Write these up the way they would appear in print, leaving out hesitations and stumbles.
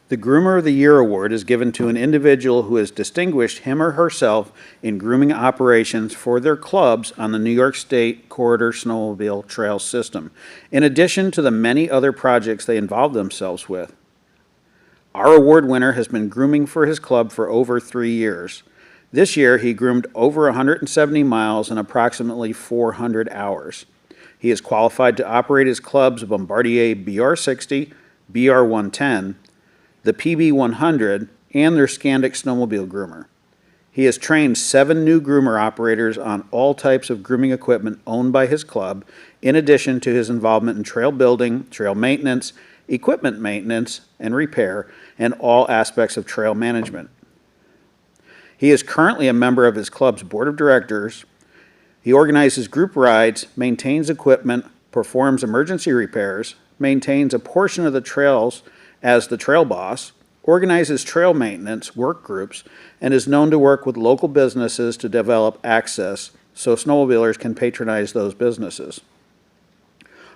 The Groomer of the Year award is given to an individual who has distinguished him or herself in grooming operations for their clubs on the New York State Corridor Snowmobile Trail System, in addition to the many other projects they involve themselves with. Our award winner has been grooming for his club for over 3 years. This year, he groomed over 170 miles in approximately 400 hours. He is qualified to operate his club's Bombardier BR60, BR110, the PB100, and their Scandic snowmobile groomer. He has trained 7 new groomer operators on all types of grooming equipment owned by his club, in addition to his involvement in trail building, trail maintenance, equipment maintenance and repair, and all aspects of trail management. He is currently a member of his club's board of directors. He organizes group rides, maintains equipment, performs emergency repairs, maintains a portion of the trails as the trail boss, organizes trail maintenance work groups, and is known to work with local businesses to develop access so snowmobilers can patronize those businesses.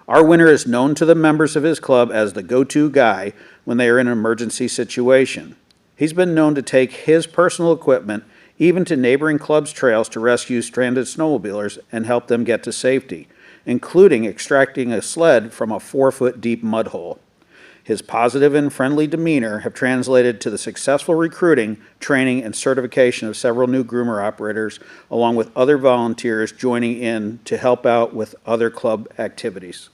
Our winner is known to the members of his club as the go-to guy when they are in an emergency situation. He's been known to take his personal equipment even to neighboring clubs' trails to rescue stranded snowmobilers and help them get to safety, including extracting a sled from a 4-foot deep mud hole. His positive and friendly demeanor have translated to the successful recruiting, training, and certification of several new groomer operators, along with other volunteers joining in to help out with other club activities.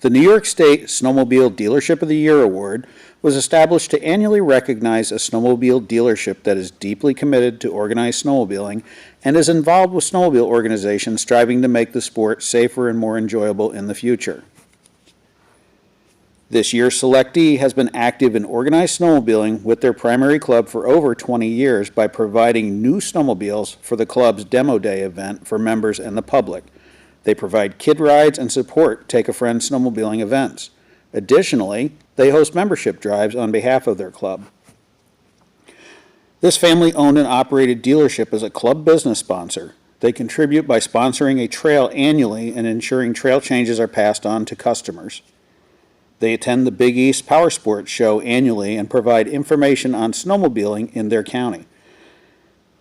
The New York State Snowmobile Dealership of the Year Award was established to annually recognize a snowmobile dealership that is deeply committed to organized snowmobiling and is involved with snowmobile organizations striving to make the sport safer and more enjoyable in the future. This year's selectee has been active in organized snowmobiling with their primary club for over 20 years by providing new snowmobiles for the club's Demo Day event for members and the public. They provide kid rides and support Take-A-Friend snowmobiling events. Additionally, they host membership drives on behalf of their club. This family-owned and operated dealership is a club business sponsor. They contribute by sponsoring a trail annually and ensuring trail changes are passed on to customers. They attend the Big East Power Sports Show annually and provide information on snowmobiling in their county.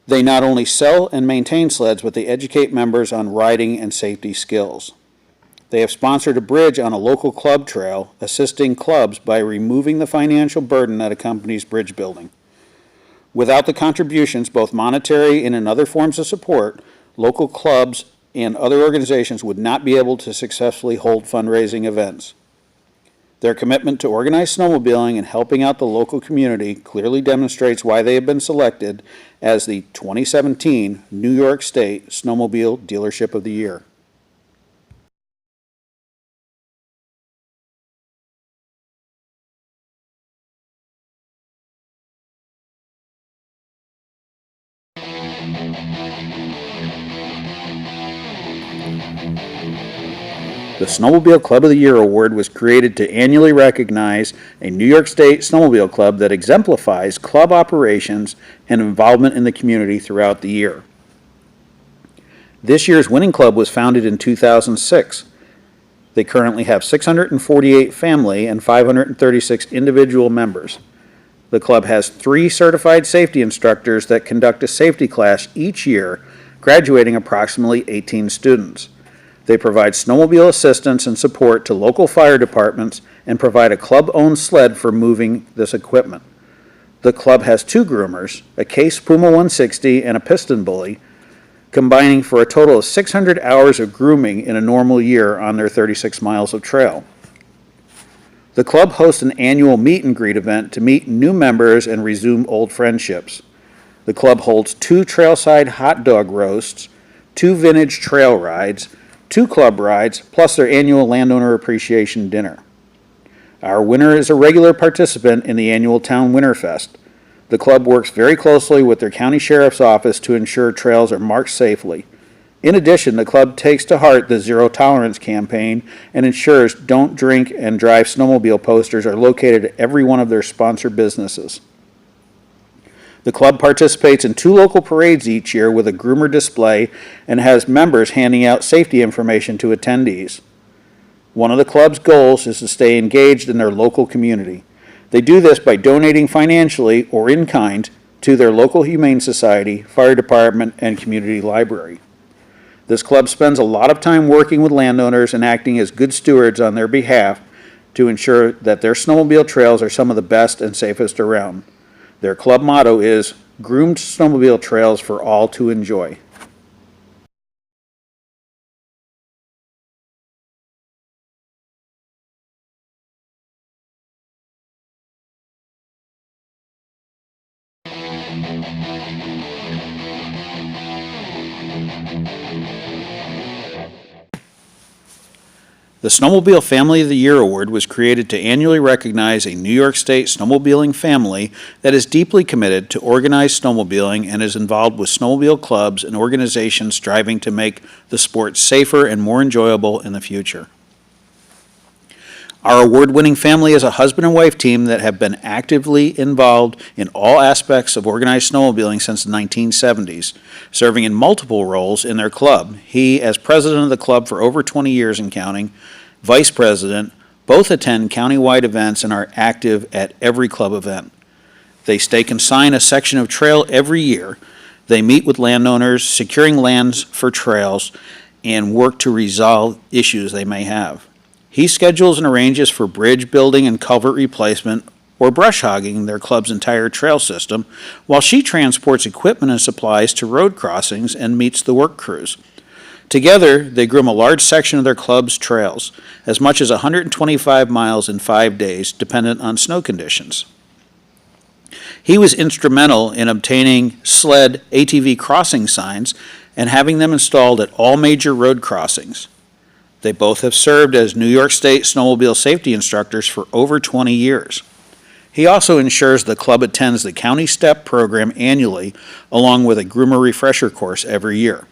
They not only sell and maintain sleds, but they educate members on riding and safety skills. They have sponsored a bridge on a local club trail, assisting clubs by removing the financial burden that accompanies bridge building. Without the contributions, both monetary and in other forms of support, local clubs and other organizations would not be able to successfully hold fundraising events. Their commitment to organized snowmobiling and helping out the local community clearly demonstrates why they have been selected as the 2017 New York State Snowmobile Dealership of the Year. The Snowmobile Club of the Year Award was created to annually recognize a New York State snowmobile club that exemplifies club operations and involvement in the community throughout the year. This year's winning club was founded in 2006. They currently have 648 family and 536 individual members. The club has 3 certified safety instructors that conduct a safety class each year, graduating approximately 18 students. They provide snowmobile assistance and support to local fire departments and provide a club-owned sled for moving this equipment. The club has 2 groomers, a Case Puma 160 and a piston bully, combining for a total of 600 hours of grooming in a normal year on their 36 miles of trail. The club hosts an annual meet and greet event to meet new members and resume old friendships. The club holds 2 trailside hot dog roasts, 2 vintage trail rides, 2 club rides, plus their annual landowner appreciation dinner. Our winner is a regular participant in the annual Town Winterfest. The club works very closely with their county sheriff's office to ensure trails are marked safely. In addition, the club takes to heart the Zero Tolerance campaign and ensures Don't Drink and Drive snowmobile posters are located at every one of their sponsor businesses. The club participates in 2 local parades each year with a groomer display and has members handing out safety information to attendees. One of the club's goals is to stay engaged in their local community. They do this by donating financially or in kind to their local humane society, fire department, and community library. This club spends a lot of time working with landowners and acting as good stewards on their behalf to ensure that their snowmobile trails are some of the best and safest around. Their club motto is "Groomed Snowmobile Trails for All to Enjoy." The Snowmobile Family of the Year Award was created to annually recognize a New York State snowmobiling family that is deeply committed to organized snowmobiling and is involved with snowmobile clubs and organizations striving to make the sport safer and more enjoyable in the future. Our award-winning family is a husband and wife team that have been actively involved in all aspects of organized snowmobiling since the 1970s, serving in multiple roles in their club. He, as president of the club for over 20 years and counting, vice president, both attend countywide events and are active at every club event. They stake and sign a section of trail every year. They meet with landowners, securing lands for trails, and work to resolve issues they may have. He schedules and arranges for bridge building and culvert replacement or brush hogging their club's entire trail system, while she transports equipment and supplies to road crossings and meets the work crews. Together, they groom a large section of their club's trails, as much as 125 miles in 5 days, dependent on snow conditions. He was instrumental in obtaining sled ATV crossing signs and having them installed at all major road crossings. They both have served as New York State snowmobile safety instructors for over 20 years. He also ensures the club attends the County STEP program annually, along with a groomer refresher course every year.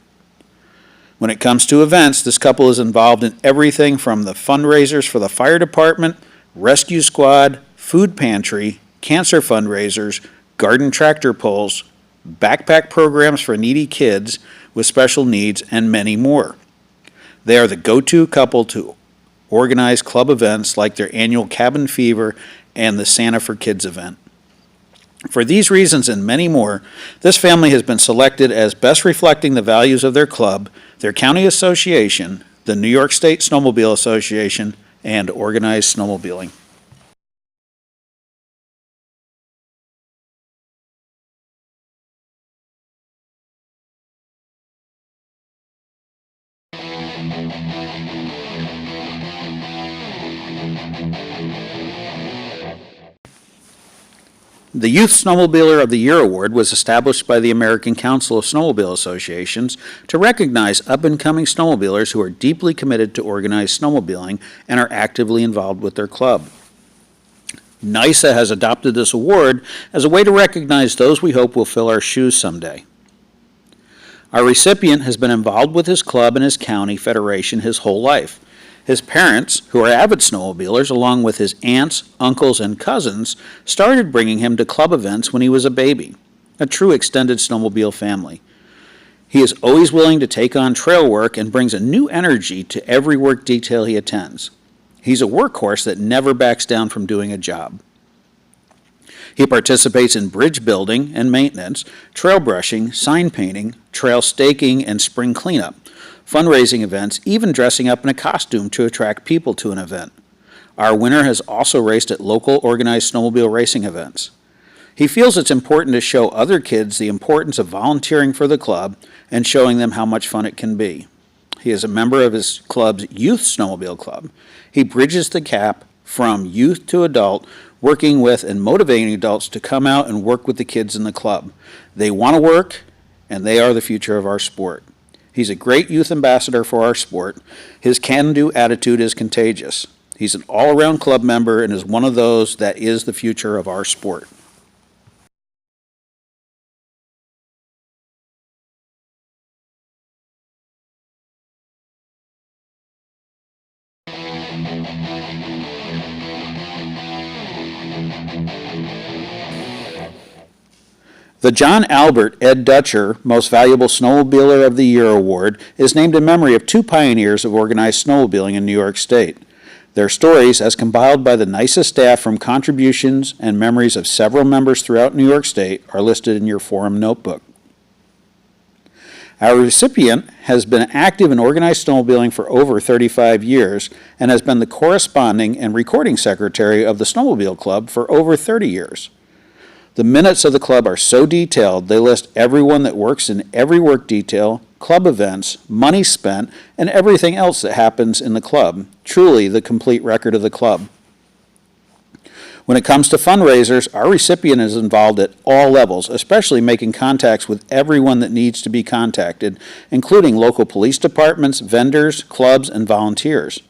When it comes to events, this couple is involved in everything from the fundraisers for the fire department, rescue squad, food pantry, cancer fundraisers, garden tractor pulls, backpack programs for needy kids with special needs, and many more. They are the go-to couple to organize club events like their annual Cabin Fever and the Santa for Kids event. For these reasons and many more, this family has been selected as best reflecting the values of their club, their county association, the New York State Snowmobile Association, and organized snowmobiling. The Youth Snowmobiler of the Year Award was established by the American Council of Snowmobile Associations to recognize up-and-coming snowmobilers who are deeply committed to organized snowmobiling and are actively involved with their club. Nyssa has adopted this award as a way to recognize those we hope will fill our shoes someday. Our recipient has been involved with his club and his county federation his whole life. His parents, who are avid snowmobilers, along with his aunts, uncles, and cousins, started bringing him to club events when he was a baby, a true extended snowmobile family. He is always willing to take on trail work and brings a new energy to every work detail he attends. He's a workhorse that never backs down from doing a job. He participates in bridge building and maintenance, trail brushing, sign painting, trail staking, and spring cleanup, fundraising events, even dressing up in a costume to attract people to an event. Our winner has also raced at local organized snowmobile racing events. He feels it's important to show other kids the importance of volunteering for the club and showing them how much fun it can be. He is a member of his club's Youth Snowmobile Club. He bridges the gap from youth to adult, working with and motivating adults to come out and work with the kids in the club. They want to work, and they are the future of our sport. He's a great youth ambassador for our sport. His can-do attitude is contagious. He's an all-around club member and is one of those that is the future of our sport. The John Albert Ed Dutcher Most Valuable Snowmobiler of the Year Award is named in memory of two pioneers of organized snowmobiling in New York State. Their stories, as compiled by the Nyssa staff from contributions and memories of several members throughout New York State, are listed in your forum notebook. Our recipient has been active in organized snowmobiling for over 35 years and has been the corresponding and recording secretary of the Snowmobile Club for over 30 years. The minutes of the club are so detailed, they list everyone that works in every work detail, club events, money spent, and everything else that happens in the club. Truly the complete record of the club. When it comes to fundraisers, our recipient is involved at all levels, especially making contacts with everyone that needs to be contacted, including local police departments, vendors, clubs, and volunteers.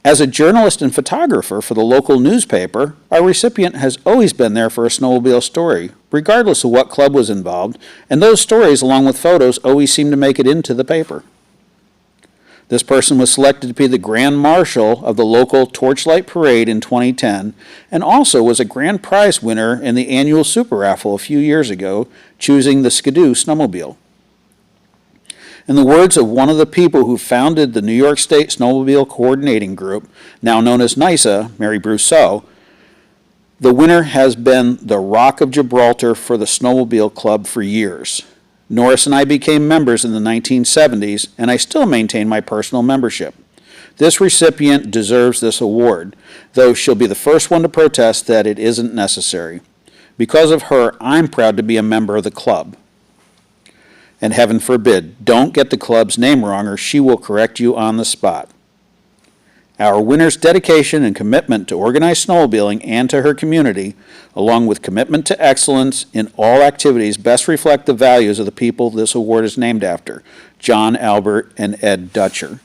As a journalist and photographer for the local newspaper, our recipient has always been there for a snowmobile story, regardless of what club was involved, and those stories, along with photos, always seem to make it into the paper. This person was selected to be the Grand Marshal of the local Torchlight Parade in 2010, and also was a grand prize winner in the annual Super Raffle a few years ago, choosing the Skidoo snowmobile. In the words of one of the people who founded the New York State Snowmobile Coordinating Group, now known as Nyssa, Mary Brousseau, the winner has been the Rock of Gibraltar for the Snowmobile Club for years. Norris and I became members in the 1970s, and I still maintain my personal membership. This recipient deserves this award, though she'll be the first one to protest that it isn't necessary. Because of her, I'm proud to be a member of the club. And heaven forbid, don't get the club's name wrong or she will correct you on the spot. Our winner's dedication and commitment to organized snowmobiling and to her community, along with commitment to excellence in all activities, best reflect the values of the people this award is named after, John Albert and Ed Dutcher.